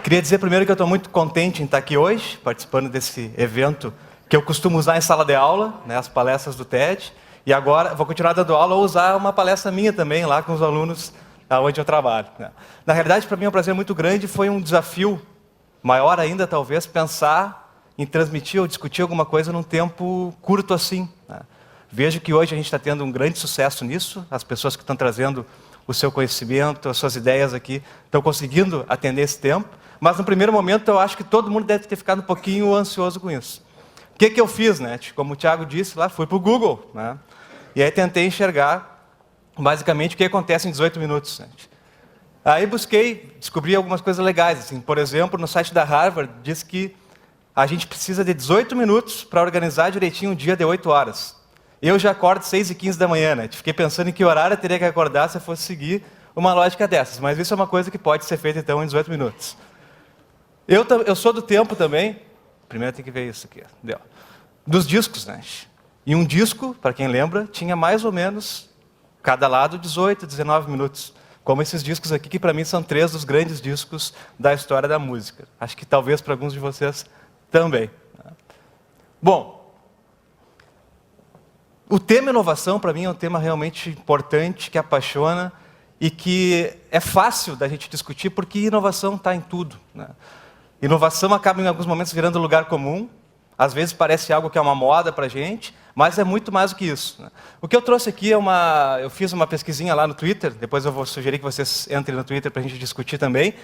Queria dizer primeiro que eu estou muito contente em estar aqui hoje, participando desse evento que eu costumo usar em sala de aula, né, as palestras do TED, e agora vou continuar dando aula ou usar uma palestra minha também, lá com os alunos onde eu trabalho. Né. Na realidade, para mim é um prazer muito grande, foi um desafio maior ainda, talvez, pensar em transmitir ou discutir alguma coisa num tempo curto assim. Né. Vejo que hoje a gente está tendo um grande sucesso nisso, as pessoas que estão trazendo o seu conhecimento, as suas ideias aqui, estão conseguindo atender esse tempo, mas no primeiro momento eu acho que todo mundo deve ter ficado um pouquinho ansioso com isso. O que eu fiz, né? Como o Thiago disse lá, fui para o Google, né? E aí tentei enxergar basicamente o que acontece em 18 minutos. Né? Aí busquei, descobri algumas coisas legais. Assim, por exemplo, no site da Harvard diz que a gente precisa de 18 minutos para organizar direitinho um dia de 8 horas. Eu já acordo 6h15 da manhã, né? Fiquei pensando em que horário eu teria que acordar se eu fosse seguir uma lógica dessas. Mas isso é uma coisa que pode ser feita, então, em 18 minutos. Eu sou do tempo também, primeiro tem que ver isso aqui, deu, dos discos, né? E um disco, para quem lembra, tinha mais ou menos, cada lado, 18, 19 minutos. Como esses discos aqui, que para mim são 3 dos grandes discos da história da música. Acho que talvez para alguns de vocês também. Bom, o tema inovação, para mim, é um tema realmente importante, que apaixona e que é fácil da gente discutir, porque inovação está em tudo. Né? Inovação acaba, em alguns momentos, virando lugar comum. Às vezes parece algo que é uma moda para a gente, mas é muito mais do que isso. Né? O que eu trouxe aqui é eu fiz uma pesquisinha lá no Twitter, depois eu vou sugerir que vocês entrem no Twitter para a gente discutir também,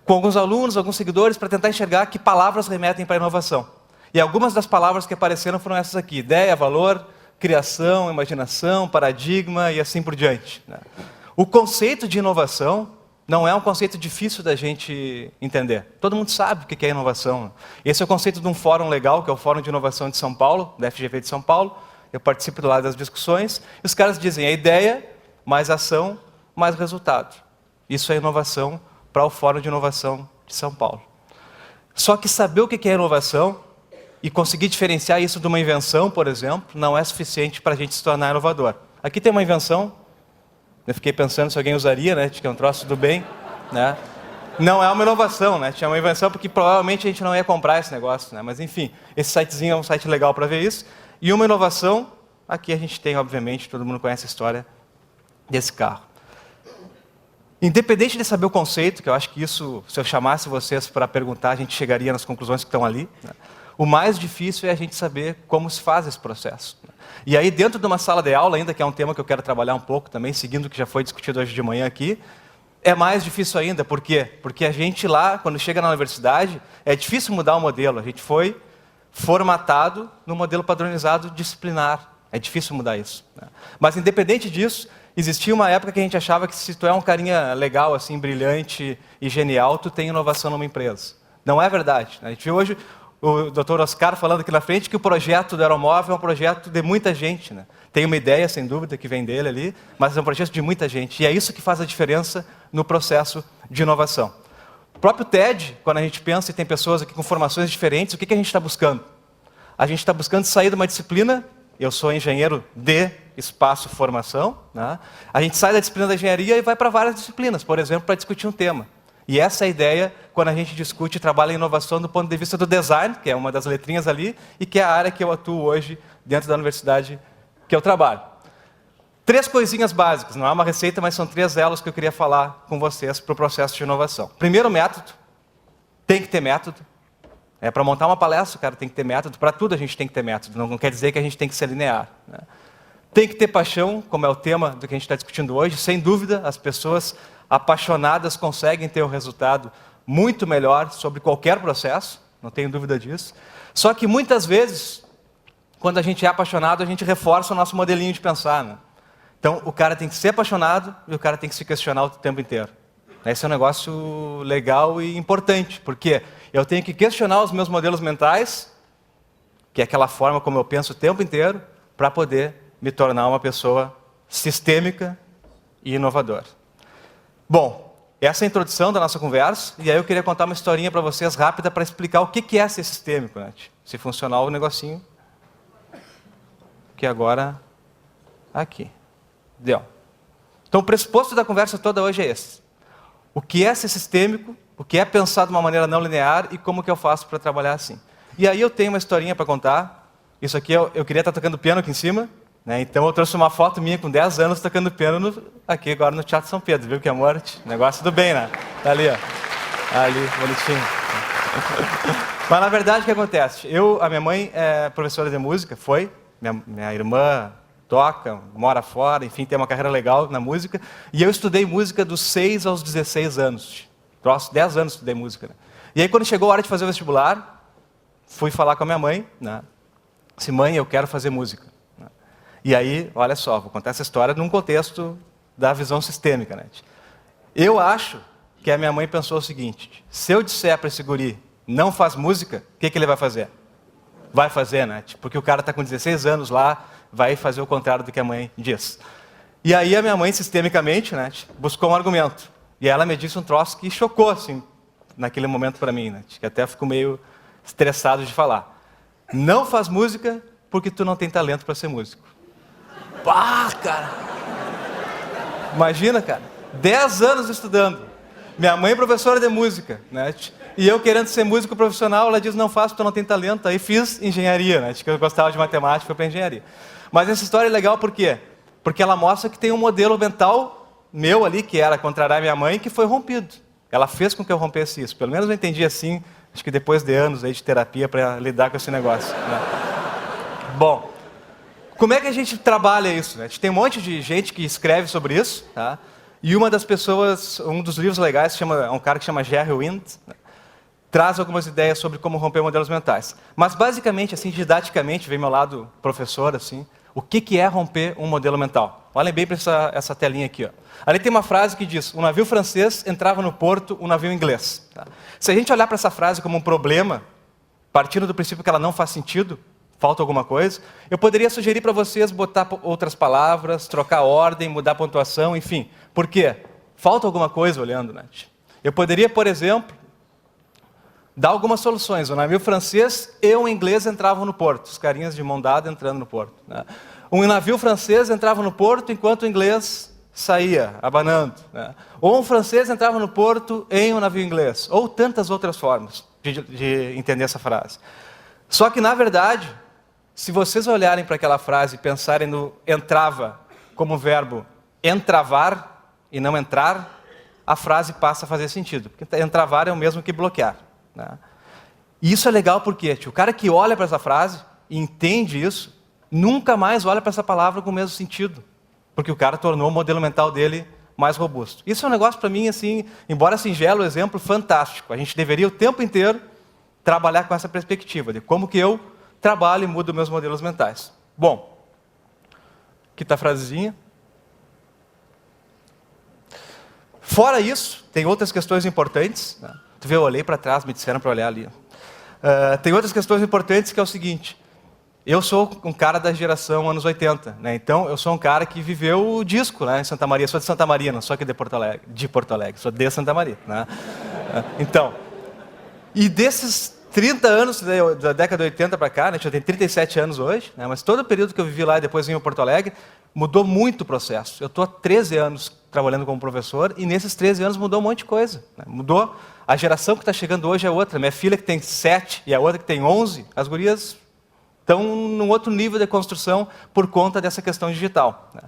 com alguns alunos, alguns seguidores, para tentar enxergar que palavras remetem para a inovação. E algumas das palavras que apareceram foram essas aqui: ideia, valor, criação, imaginação, paradigma e assim por diante. Né? O conceito de inovação não é um conceito difícil da gente entender. Todo mundo sabe o que é inovação. Esse é o conceito de um fórum legal, que é o Fórum de Inovação de São Paulo, da FGV de São Paulo. Eu participo do lado das discussões. E os caras dizem, a ideia, mais ação, mais resultado. Isso é inovação para o Fórum de Inovação de São Paulo. Só que saber o que é inovação e conseguir diferenciar isso de uma invenção, por exemplo, não é suficiente para a gente se tornar inovador. Aqui tem uma invenção. Eu fiquei pensando se alguém usaria, né? Que é um troço do bem, né? Não é uma inovação, né? Tinha uma invenção porque provavelmente a gente não ia comprar esse negócio, né? Mas enfim, esse sitezinho é um site legal para ver isso. E uma inovação, aqui a gente tem, obviamente, todo mundo conhece a história desse carro. Independente de saber o conceito, que eu acho que isso, se eu chamasse vocês para perguntar, a gente chegaria nas conclusões que estão ali. Né? O mais difícil é a gente saber como se faz esse processo. E aí, dentro de uma sala de aula, ainda que é um tema que eu quero trabalhar um pouco também, seguindo o que já foi discutido hoje de manhã aqui, é mais difícil ainda. Por quê? Porque a gente lá, quando chega na universidade, é difícil mudar o modelo. A gente foi formatado no modelo padronizado disciplinar. É difícil mudar isso. Né? Mas, independente disso, existia uma época que a gente achava que se tu é um carinha legal, assim, brilhante e genial, tu tem inovação numa empresa. Não é verdade. A gente viu hoje o Dr. Oscar falando aqui na frente que o projeto do aeromóvel é um projeto de muita gente. Né? Tem uma ideia, sem dúvida, que vem dele ali, mas é um projeto de muita gente. E é isso que faz a diferença no processo de inovação. O próprio TED, quando a gente pensa e tem pessoas aqui com formações diferentes, o que a gente está buscando? A gente está buscando sair de uma disciplina. Eu sou engenheiro de espaço formação. Né? A gente sai da disciplina da engenharia e vai para várias disciplinas, por exemplo, para discutir um tema. E essa é a ideia quando a gente discute e trabalha em inovação do ponto de vista do design, que é uma das letrinhas ali, e que é a área que eu atuo hoje dentro da universidade que eu trabalho. 3 coisinhas básicas, não é uma receita, mas são 3 elos que eu queria falar com vocês para o processo de inovação. Primeiro, método. Tem que ter método. Para montar uma palestra, cara, tem que ter método. Para tudo a gente tem que ter método. Não quer dizer que a gente tem que ser linear. Né? Tem que ter paixão, como é o tema do que a gente está discutindo hoje. Sem dúvida, as pessoas apaixonadas conseguem ter um resultado muito melhor sobre qualquer processo. Não tenho dúvida disso. Só que muitas vezes, quando a gente é apaixonado, a gente reforça o nosso modelinho de pensar. Né? Então, o cara tem que ser apaixonado e o cara tem que se questionar o tempo inteiro. Esse é um negócio legal e importante, porque eu tenho que questionar os meus modelos mentais, que é aquela forma como eu penso o tempo inteiro, para poder me tornar uma pessoa sistêmica e inovadora. Bom, essa é a introdução da nossa conversa, e aí eu queria contar uma historinha para vocês rápida para explicar o que é ser sistêmico, né? Se funcionar o negocinho, que agora, aqui, deu. Então o pressuposto da conversa toda hoje é esse. O que é ser sistêmico o que é pensar de uma maneira não linear e como que eu faço para trabalhar assim. E aí eu tenho uma historinha para contar. Isso aqui eu queria estar tocando piano aqui em cima, né? Então eu trouxe uma foto minha com 10 anos tocando piano aqui agora no Teatro São Pedro, viu que amor? Negócio do bem, né? Tá ali, ó. Ali, bonitinho. Mas na verdade o que acontece? A minha mãe é professora de música, minha irmã toca, mora fora, enfim, tem uma carreira legal na música. E eu estudei música dos 6 aos 16 anos. 10 anos estudei música. Né? E aí quando chegou a hora de fazer o vestibular, fui falar com a minha mãe, né? Disse, mãe, eu quero fazer música. Né? E aí, olha só, vou contar essa história num contexto da visão sistêmica. Né? Eu acho que a minha mãe pensou o seguinte, se eu disser para esse guri, não faz música, o que ele vai fazer? Vai fazer, né? Porque o cara está com 16 anos lá, vai fazer o contrário do que a mãe diz. E aí a minha mãe, sistemicamente, né, buscou um argumento. E ela me disse um troço que chocou, assim, naquele momento para mim, né? Que até fico meio estressado de falar. Não faz música porque tu não tem talento para ser músico. Pá, cara! Imagina, cara, 10 anos estudando. Minha mãe é professora de música, né? E eu querendo ser músico profissional, ela diz, não faço, tu não tem talento. Aí fiz engenharia, né? Que eu gostava de matemática, fui para engenharia. Mas essa história é legal por quê? Porque ela mostra que tem um modelo mental meu ali, que era contrariar a minha mãe, que foi rompido. Ela fez com que eu rompesse isso. Pelo menos eu entendi assim, acho que depois de anos aí de terapia para lidar com esse negócio. Né? Bom, como é que a gente trabalha isso? Né? A gente tem um monte de gente que escreve sobre isso, tá? E uma das pessoas, um dos livros legais, é um cara que chama Jerry Wind, né? Traz algumas ideias sobre como romper modelos mentais. Mas basicamente, assim, didaticamente, vem meu lado professor, assim, o que é romper um modelo mental? Olhem bem para essa telinha aqui. Ó. Ali tem uma frase que diz, um navio francês entrava no porto, um navio inglês. Tá? Se a gente olhar para essa frase como um problema, partindo do princípio que ela não faz sentido, falta alguma coisa, eu poderia sugerir para vocês botar outras palavras, trocar ordem, mudar a pontuação, enfim. Por quê? Falta alguma coisa olhando, né? Eu poderia, por exemplo, dar algumas soluções. O navio francês e o inglês entravam no porto, os carinhas de mão dada entrando no porto. Né? Um navio francês entrava no porto enquanto o inglês saía, abanando. Né? Ou um francês entrava no porto em um navio inglês. Ou tantas outras formas de entender essa frase. Só que, na verdade, se vocês olharem para aquela frase e pensarem no entrava como verbo entravar e não entrar, a frase passa a fazer sentido. Porque entravar é o mesmo que bloquear. Né? E isso é legal porque o cara que olha para essa frase e entende isso, nunca mais olha para essa palavra com o mesmo sentido. Porque o cara tornou o modelo mental dele mais robusto. Isso é um negócio para mim, assim, embora singelo, exemplo fantástico. A gente deveria o tempo inteiro trabalhar com essa perspectiva de como que eu trabalho e mudo meus modelos mentais. Bom, aqui está a frasezinha. Fora isso, tem outras questões importantes. Né? Tu vê, eu olhei para trás, me disseram para olhar ali. Tem outras questões importantes que é o seguinte. Eu sou um cara da geração anos 80. Né? Então, eu sou um cara que viveu o disco né, em Santa Maria. Sou de Santa Maria, não sou aqui de Porto Alegre. Sou de Santa Maria. Né? Então, e desses 30 anos da década de 80 para cá, né, eu tenho 37 anos hoje, né, mas todo o período que eu vivi lá e depois vim a Porto Alegre, mudou muito o processo. Eu estou há 13 anos trabalhando como professor e nesses 13 anos mudou um monte de coisa. Né? Mudou. A geração que está chegando hoje é outra. Minha filha que tem 7 e a outra que tem 11, as gurias estão num outro nível de construção por conta dessa questão digital. Né?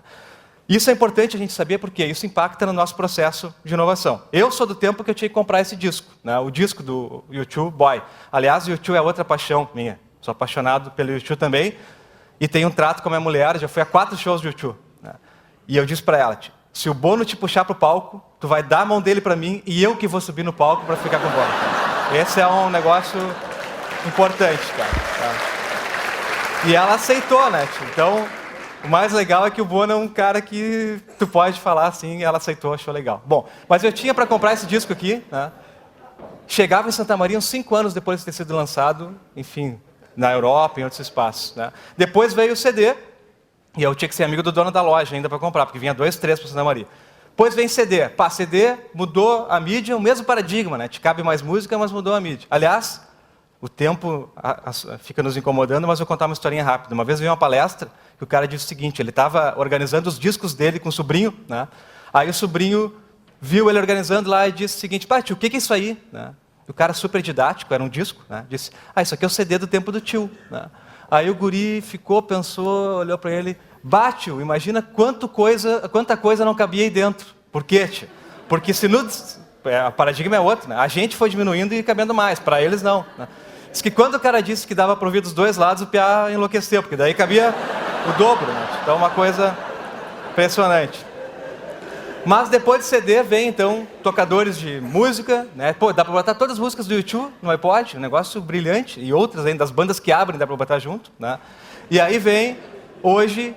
Isso é importante a gente saber porque isso impacta no nosso processo de inovação. Eu sou do tempo que eu tinha que comprar esse disco, né? O disco do U2 Boy. Aliás, o U2 é outra paixão minha. Sou apaixonado pelo U2 também e tenho um trato com a minha mulher, já fui a 4 shows de U2. Né? E eu disse para ela, se o Bono te puxar para o palco, tu vai dar a mão dele para mim e eu que vou subir no palco para ficar com o Bono. Cara. Esse é um negócio importante, cara. Tá? E ela aceitou, né? Então, o mais legal é que o Bono é um cara que tu pode falar assim, ela aceitou, achou legal. Bom, mas eu tinha para comprar esse disco aqui, né? Chegava em Santa Maria uns 5 anos depois de ter sido lançado, enfim, na Europa, em outros espaços. Né? Depois veio o CD, e eu tinha que ser amigo do dono da loja ainda para comprar, porque vinha 2, 3 para Santa Maria. Depois vem CD. Pá, CD mudou a mídia, o mesmo paradigma, né? Te cabe mais música, mas mudou a mídia. Aliás, o tempo fica nos incomodando, mas eu vou contar uma historinha rápida. Uma vez veio uma palestra que o cara disse o seguinte, ele estava organizando os discos dele com o sobrinho, né? Aí o sobrinho viu ele organizando lá e disse o seguinte: "Pai, tio, o que é isso aí?" Né? O cara super didático, era um disco, né? Disse: "Isso aqui é o CD do tempo do tio." Né? Aí o guri ficou, pensou, olhou para ele: "Bah, tio, imagina quanta coisa não cabia aí dentro." Por quê, tio? Porque se no... o paradigma é outro, né? A gente foi diminuindo e cabendo mais, para eles não. Né? Diz que quando o cara disse que dava para ouvir dos dois lados, o piá enlouqueceu, porque daí cabia o dobro. Né? Então, uma coisa impressionante. Mas depois de CD vem, então, tocadores de música, né? Pô, dá para botar todas as músicas do YouTube no iPod, um negócio brilhante, e outras ainda, das bandas que abrem, dá para botar junto, né? E aí vem, hoje,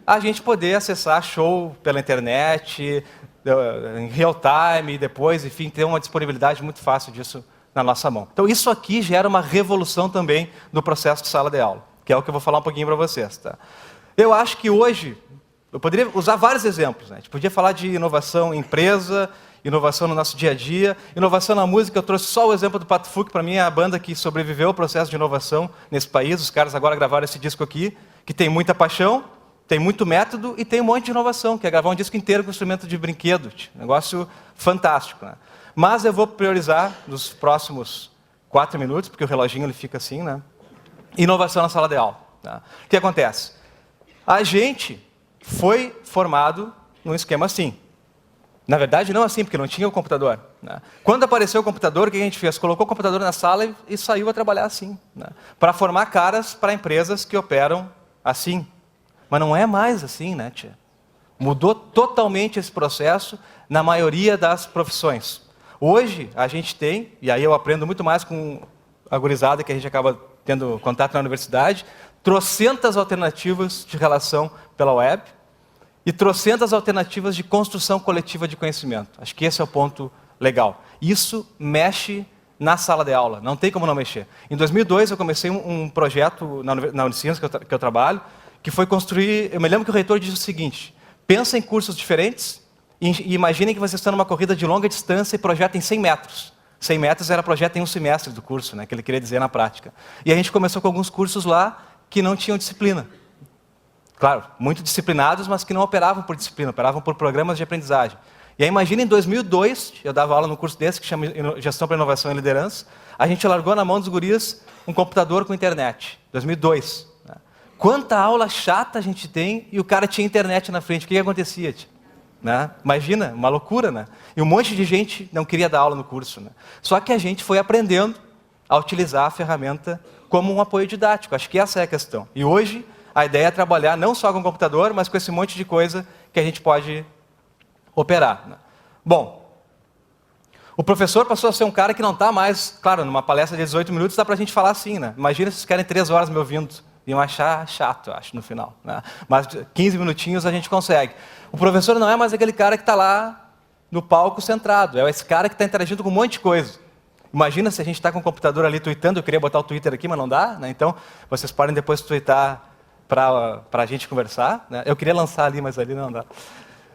a gente poder acessar show pela internet, em real time, depois, enfim, ter uma disponibilidade muito fácil disso na nossa mão. Então, isso aqui gera uma revolução também no processo de sala de aula, que é o que eu vou falar um pouquinho para vocês, tá? Eu acho que hoje... Eu poderia usar vários exemplos, né? A gente podia falar de inovação em empresa, inovação no nosso dia a dia, inovação na música. Eu trouxe só o exemplo do Pato Fu, que para mim é a banda que sobreviveu ao processo de inovação nesse país. Os caras agora gravaram esse disco aqui, que tem muita paixão, tem muito método e tem um monte de inovação, que é gravar um disco inteiro com instrumento de brinquedo. Negócio fantástico, né? Mas eu vou priorizar nos próximos 4 minutos, porque o reloginho ele fica assim, né? Inovação na sala de aula. Tá? O que acontece? A gente foi formado num esquema assim. Na verdade, não assim, porque não tinha o computador. Né? Quando apareceu o computador, o que a gente fez? Colocou o computador na sala e saiu a trabalhar assim. Né? Para formar caras para empresas que operam assim. Mas não é mais assim, né, tia? Mudou totalmente esse processo na maioria das profissões. Hoje, a gente tem, e aí eu aprendo muito mais com a gurizada que a gente acaba tendo contato na universidade, trocentas alternativas de relação pela web e trocentas alternativas de construção coletiva de conhecimento. Acho que esse é o ponto legal. Isso mexe na sala de aula, não tem como não mexer. Em 2002, eu comecei um projeto na Unicinos, que eu trabalho, que foi construir... Eu me lembro que o reitor disse o seguinte: pensa em cursos diferentes e imaginem que vocês estão numa corrida de longa distância e projetem 100 metros. 100 metros era projeto em um semestre do curso, né, que ele queria dizer na prática. E a gente começou com alguns cursos lá que não tinham disciplina. Claro, muito disciplinados, mas que não operavam por disciplina, operavam por programas de aprendizagem. E aí imagina, em 2002, eu dava aula num curso desse, que chama Gestão para Inovação e Liderança, a gente largou na mão dos guris um computador com internet. 2002. Né? Quanta aula chata a gente tem e o cara tinha internet na frente. O que acontecia, tia? Né? Imagina, uma loucura, né? E um monte de gente não queria dar aula no curso. Né? Só que a gente foi aprendendo a utilizar a ferramenta como um apoio didático. Acho que essa é a questão. E hoje, a ideia é trabalhar não só com o computador, mas com esse monte de coisa que a gente pode operar. Né? Bom, o professor passou a ser um cara que não está mais... Claro, numa palestra de 18 minutos dá para a gente falar assim, né? Imagina se vocês querem 3 horas me ouvindo. Iam achar chato, eu acho, no final. Né? Mas 15 minutinhos a gente consegue. O professor não é mais aquele cara que está lá no palco centrado. É esse cara que está interagindo com um monte de coisa. Imagina se a gente está com o computador ali tweetando. Eu queria botar o Twitter aqui, mas não dá. Né? Então, vocês podem depois tweetar para a gente conversar. Né? Eu queria lançar ali, mas ali não dá.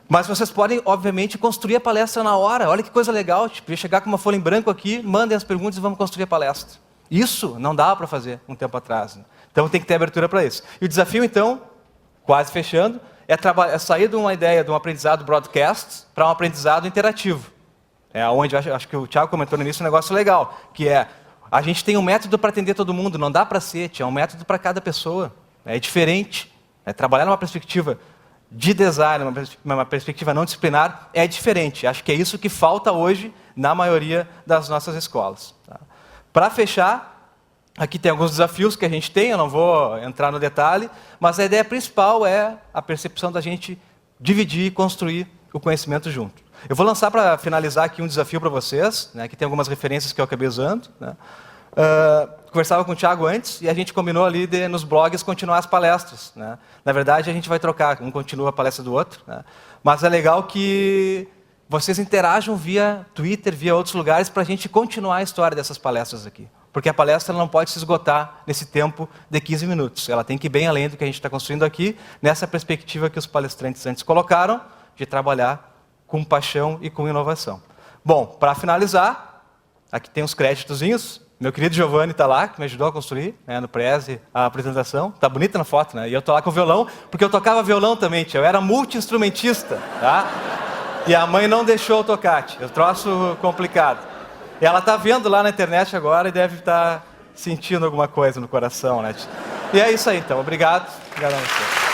Mas vocês podem, obviamente, construir a palestra na hora. Olha que coisa legal. Tipo, chegar com uma folha em branco aqui, mandem as perguntas e vamos construir a palestra. Isso não dava para fazer um tempo atrás. Né? Então, tem que ter abertura para isso. E o desafio, então, quase fechando, é sair de uma ideia de um aprendizado broadcast para um aprendizado interativo. É onde, acho que o Thiago comentou no início, um negócio legal, que é, a gente tem um método para atender todo mundo, não dá para ser, é um método para cada pessoa. É diferente. Trabalhar numa perspectiva de design, uma perspectiva não disciplinar, é diferente. Acho que é isso que falta hoje na maioria das nossas escolas. Tá? Para fechar, aqui tem alguns desafios que a gente tem, eu não vou entrar no detalhe, mas a ideia principal é a percepção da gente dividir e construir o conhecimento junto. Eu vou lançar para finalizar aqui um desafio para vocês, né, que tem algumas referências que eu acabei usando. Né. Conversava com o Thiago antes e a gente combinou ali de, nos blogs, continuar as palestras. Né. Na verdade, a gente vai trocar, um continua a palestra do outro. Né. Mas é legal que vocês interajam via Twitter, via outros lugares, para a gente continuar a história dessas palestras aqui. Porque a palestra não pode se esgotar nesse tempo de 15 minutos. Ela tem que ir bem além do que a gente está construindo aqui, nessa perspectiva que os palestrantes antes colocaram, de trabalhar com paixão e com inovação. Bom, para finalizar, aqui tem uns créditozinhos. Meu querido Giovanni está lá, que me ajudou a construir, né, no Prezi, a apresentação. Está bonita na foto, né? E eu estou lá com o violão, porque eu tocava violão também, tia. Eu era multi-instrumentista, tá? E a mãe não deixou o tocate. É um troço complicado. E ela está vendo lá na internet agora e deve estar sentindo alguma coisa no coração, né? E é isso aí, então. Obrigado. Obrigado a você.